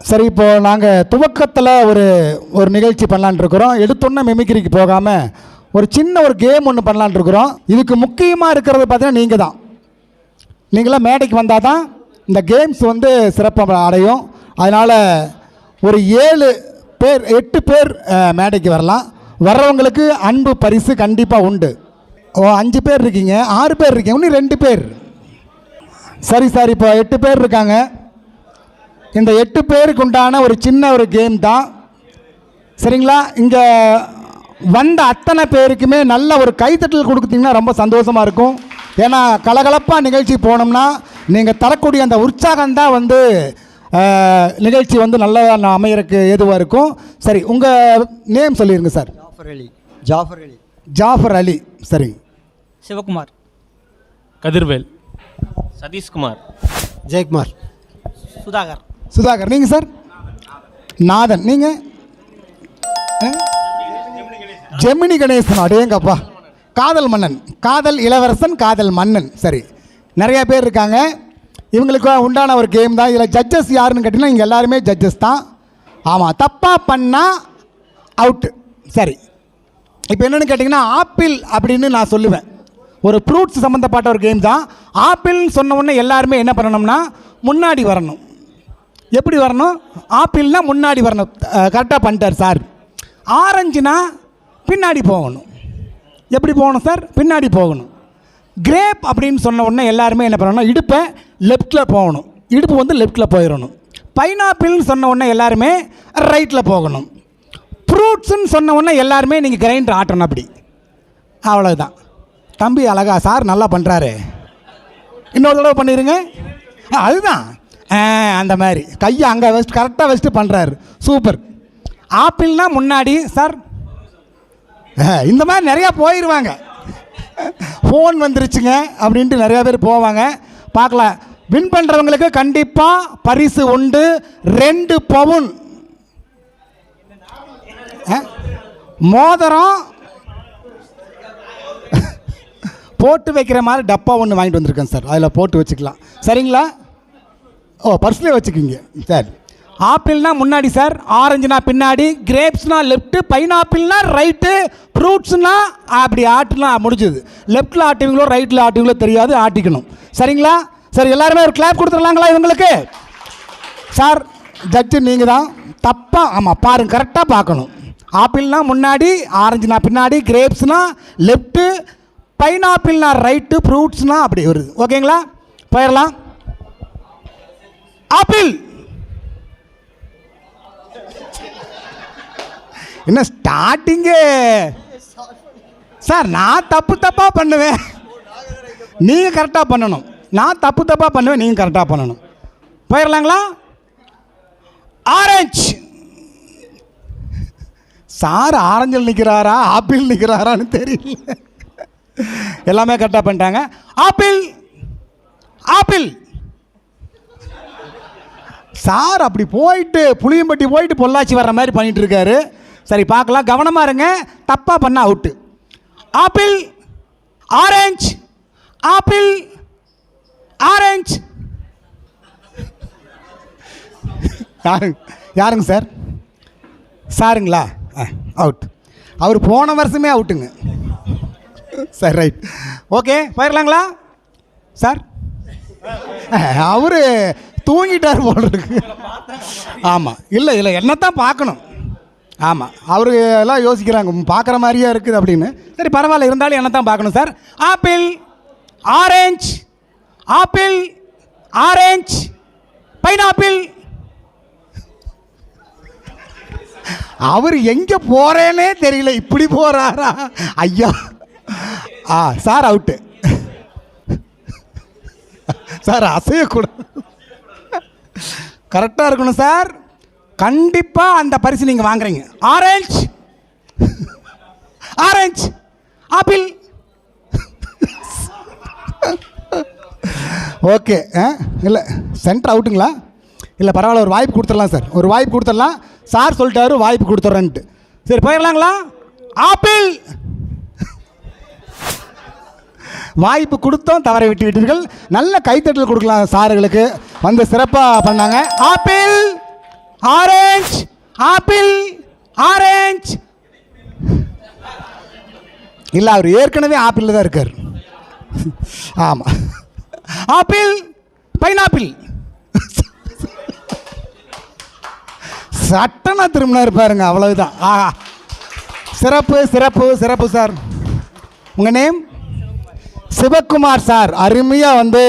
சரி, இப்போது நாங்கள் துவக்கத்தில் ஒரு நிகழ்ச்சி பண்ணலான் இருக்கிறோம். எடுத்தோன்னே மிமிக்ரிக்கு போகாமல் ஒரு சின்ன ஒரு கேம் ஒன்று பண்ணலான் இருக்கிறோம். இதுக்கு முக்கியமாக இருக்கிறது பார்த்தீங்கன்னா நீங்கள் தான். நீங்களாம் மேடைக்கு வந்தால் தான் இந்த கேம்ஸ் வந்து சிறப்பாக அடையும். அதனால் ஒரு 8 பேர் மேடைக்கு வரலாம். வர்றவங்களுக்கு அன்பு பரிசு கண்டிப்பாக உண்டு. 5 பேர் இருக்கீங்க, 6 பேர் இருக்கீங்க, இன்னும் 2 பேர். சரி சார், இப்போ 8 பேர் இருக்காங்க. இந்த 8 பேருக்கு உண்டான ஒரு சின்ன ஒரு கேம் தான். சரிங்களா? இங்கே வந்த அத்தனை பேருக்குமே நல்ல ஒரு கைத்தட்டல் கொடுத்தீங்கன்னா ரொம்ப சந்தோஷமாக இருக்கும். ஏன்னா கலகலப்பாக நிகழ்ச்சி போனோம்னா நீங்கள் தரக்கூடிய அந்த உற்சாகம்தான் வந்து நிகழ்ச்சி வந்து நல்லா அமையறதுக்கு ஏதுவாக இருக்கும். சரி, உங்கள் நேம் சொல்லிடுங்க சார். ஜாஃபர் அலி. சரி. சிவகுமார். கதிர்வேல். சதீஷ்குமார். ஜெயக்குமார். சுதாகர். நீங்கள் சார்? நாதன். நீங்கள்? ஜெமினி கணேசன். அடேங்கப்பா. காதல் மன்னன், காதல் இளவரசன், காதல் மன்னன். சரி, நிறையா பேர் இருக்காங்க. இவங்களுக்கு உண்டான ஒரு கேம் தான். இதில் ஜட்ஜஸ் யாருன்னு கேட்டிங்கன்னா இங்கே எல்லாருமே ஜட்ஜஸ் தான். ஆமாம், தப்பாக பண்ணால் அவுட்டு. சரி, இப்போ என்னென்னு கேட்டிங்கன்னா ஆப்பிள் அப்படின்னு நான் சொல்லுவேன். ஒரு ஃப்ரூட்ஸ் சம்மந்தப்பட்ட ஒரு கேம் தான். ஆப்பிள்னு சொன்ன உடனே எல்லாருமே என்ன பண்ணணும்னா முன்னாடி வரணும். எப்படி வரணும்? ஆப்பிள்னா முன்னாடி வரணும். கரெக்டாக பண்ணிட்டார் சார். ஆரஞ்சுனா பின்னாடி போகணும். எப்படி போகணும் சார்? பின்னாடி போகணும். கிரேப் அப்படின்னு சொன்ன உடனே எல்லாருமே என்ன பண்ணணும்? இடுப்பை லெஃப்டில் போகணும். இடுப்பு வந்து லெஃப்டில் போயிடணும். பைனாப்பிள்னு சொன்ன உடனே எல்லாருமே ரைட்டில் போகணும். ஃப்ரூட்ஸுன்னு சொன்ன உடனே எல்லாருமே நீங்கள் கிரைண்டர் ஆட்டணும். அப்படி அவ்வளோதான். தம்பி அழகா சார் நல்லா பண்ணுறாரு. இன்னொரு தடவை பண்ணிடுங்க. அதுதான் அந்த மாதிரி கையை அங்கே வச்சுட்டு கரெக்டாக வச்சுட்டு பண்ணுறாரு. சூப்பர். ஆப்பிள்னா முன்னாடி சார். இந்த மாதிரி நிறையா போயிடுவாங்க. ஃபோன் வந்துருச்சுங்க அப்படின்ட்டு நிறையா பேர் போவாங்க. பார்க்கலாம். வின் பண்ணுறவங்களுக்கு கண்டிப்பாக பரிசு உண்டு. 2 பவுன் மோதிரம் போட்டு வைக்கிற மாதிரி டப்பா ஒன்று வாங்கிட்டு வந்திருக்கேன் சார். அதில் போட்டு வச்சுக்கலாம். சரிங்களா? பர்ஸ்லேயே வச்சுக்கிங்க சார். ஆப்பிள்னா முன்னாடி சார், ஆரஞ்சுனா பின்னாடி, கிரேப்ஸ்னா லெஃப்ட்டு, பைனாப்பிள்னா ரைட்டு, ஃப்ரூட்ஸ்னா அப்படி ஆட்டுனா முடிஞ்சது. லெஃப்ட்டில் ஆட்டுவீங்களோ ரைட்டில் ஆட்டுவீங்களோ தெரியாது, ஆட்டிக்கணும். சரிங்களா? சரி, எல்லாருமே ஒரு கிளாப் கொடுத்துடலாங்களா இவங்களுக்கு? சார் ஜட்ஜு நீங்கள் தான். தப்பாக ஆமாம் பாருங்கள், கரெக்டாக பார்க்கணும். ஆப்பிள்னா முன்னாடி, ஆரஞ்சுனா பின்னாடி, கிரேப்ஸ்னா லெஃப்ட்டு, பைனாப்பிள்னா ரைட்டு, ஃப்ரூட்ஸ்னா அப்படி வருது. ஓகேங்களா? போயிடலாம். ஆப்பிள். என்ன ஸ்டார்டிங்கு சார்? நான் தப்பாக பண்ணுவேன், நீங்கள் கரெக்டாக பண்ணணும். நான் தப்பாக பண்ணுவேன், நீங்கள் கரெக்டாக பண்ணணும். போயிடலாங்களா? ஆரஞ்சு. சார் ஆரஞ்சில் நிற்கிறாரா ஆப்பிள் நிற்கிறாரான்னு தெரியல. எல்லாமே கரெக்டாக பண்ணிட்டாங்க. ஆப்பிள். ஆப்பிள். சார் அப்படி போயிட்டு புளியம்பட்டி போயிட்டு பொள்ளாச்சி வர்ற மாதிரி பண்ணிகிட்டு இருக்காரு. சரி, பார்க்கலாம். கவனமாக இருங்க. தப்பாக பண்ண out. Apple. Orange. Apple. Orange. யாருங்க சார்? சாருங்களா? அவுட். அவர் போன வருஷமே அவுட்டுங்க. சரி, ரைட். ஓகே, போயிடலாங்களா சார்? அவர் தூங்கிட்டார் போல் இருக்கு. ஆமாம், இல்லை என்னத்தான் பார்க்கணும். ஆமாம், அவரு எல்லாம் யோசிக்கிறாங்க பார்க்குற மாதிரியே இருக்குது அப்படின்னு. சரி, பரவாயில்ல, இருந்தாலும் என்னத்தான் பார்க்கணும் sir. Apple. Orange. Apple. Orange. Pineapple. அவர் எங்கே போகிறேன்னே தெரியல, இப்படி போகிறாரா ஐயா? Sir out. சார் அசையக்கூடாது, கரெக்டாக இருக்கணும் சார். கண்டிப்பாக அந்த பரிசு நீங்கள் வாங்குறீங்க. ஆரஞ்சு. ஆரஞ்சு. ஆப்பிள். ஓகே. இல்லை, சென்டர் அவுட்டுங்களா? இல்லை, பரவாயில்ல, ஒரு வாய்ப்பு கொடுத்துடலாம் சார். ஒரு வாய்ப்பு கொடுத்துடலாம். சார் சொல்லிட்டாரு வாய்ப்பு கொடுத்துட்றேன்ட்டு. சரி, போயிடலாங்களா? ஆப்பிள். வாய்ப்பு கொடுத்தோம், தவற விட்டு விட்டீர்கள். நல்ல கைத்தட்டல் கொடுக்கலாம் சார்களுக்கு, வந்து சிறப்பாக பண்ணாங்க. ஆப்பிள். Orange, apple, orange. இல்லை, அவர் ஏற்கனவே ஆப்பிளில் தான் இருக்கார். ஆமாம், ஆப்பிள், பைனாப்பிள். சட்டனா திரும்பினா இருப்பாருங்க, அவ்வளவுதான். ஆஹா, சிறப்பு சிறப்பு சிறப்பு சார். உங்கள் நேம்? சிவகுமார் சார். அருமையாக வந்து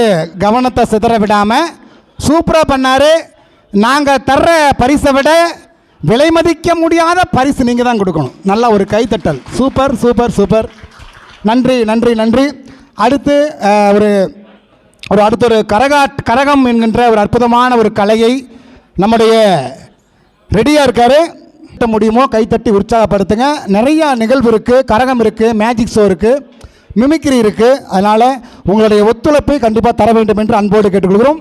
கவனத்தை சிதற விடாமல் சூப்பராக பண்ணார். நாங்கள் தர்ற பரிசை விட விலை மதிக்க முடியாத பரிசு நீங்கள் தான் கொடுக்கணும். நல்லா ஒரு கைத்தட்டல். Super super super. நன்றி நன்றி நன்றி. அடுத்து அடுத்த கரகம் என்கின்ற ஒரு அற்புதமான ஒரு கலையை நம்முடைய ரெடியாக இருக்கார். முடியுமோ கைத்தட்டி உற்சாகப்படுத்துங்க. நிறையா நிகழ்வு இருக்குது, கரகம் இருக்குது, மேஜிக் ஷோ இருக்குது, மிமிக்ரி இருக்குது. அதனால் உங்களுடைய ஒத்துழைப்பை கண்டிப்பாக தர வேண்டும் என்று அன்போடு கேட்டுக்கொள்கிறோம்.